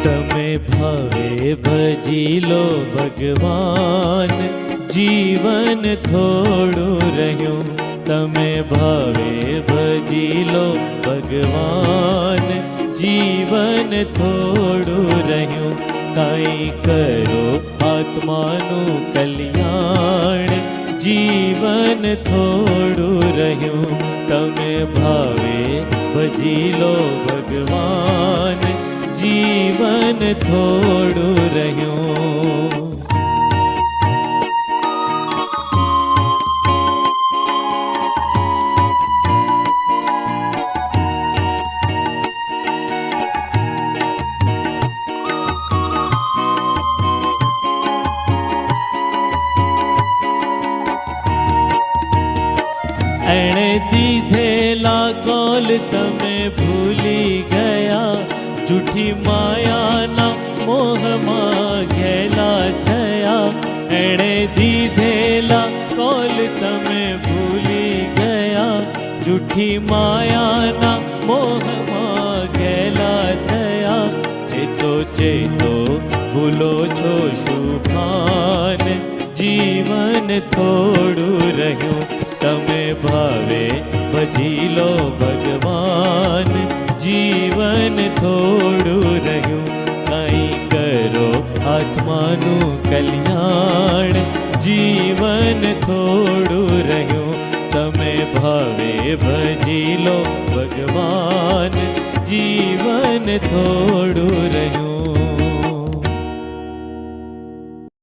તમે ભાવે ભજી લો ભગવાન, જીવન થોડું રહ્યું. તમે ભાવે ભજી લો ભગવાન, જીવન થોડું રહ્યું. કાંઈ કરો આત્માનું કલ્યાણ, જીવન થોડું રહ્યું. તમે ભાવે ભજી લો ભગવાન, જીવન થોડું રહ્યું. એણે દીધેલા કોલ તમે ભૂલી ગયા, જૂઠી માયાના મોહમાં ઘેલા થયા. એણે દીધેલા કોલ તમે ભૂલી ગયા, જૂઠી માયાના મોહમાં ઘેલા થયા. ચેતો ચેતો ભૂલો છો શુભાન, જીવન થોડું રહ્યું. તમે ભાવે ભજી લો ભગવાન, જીવન થોડું રહ્યું. કાંઈ કરો આત્માનું કલ્યાણ, જીવન થોડું રહ્યું. તમે ભાવે ભજી લો ભગવાન, જીવન થોડું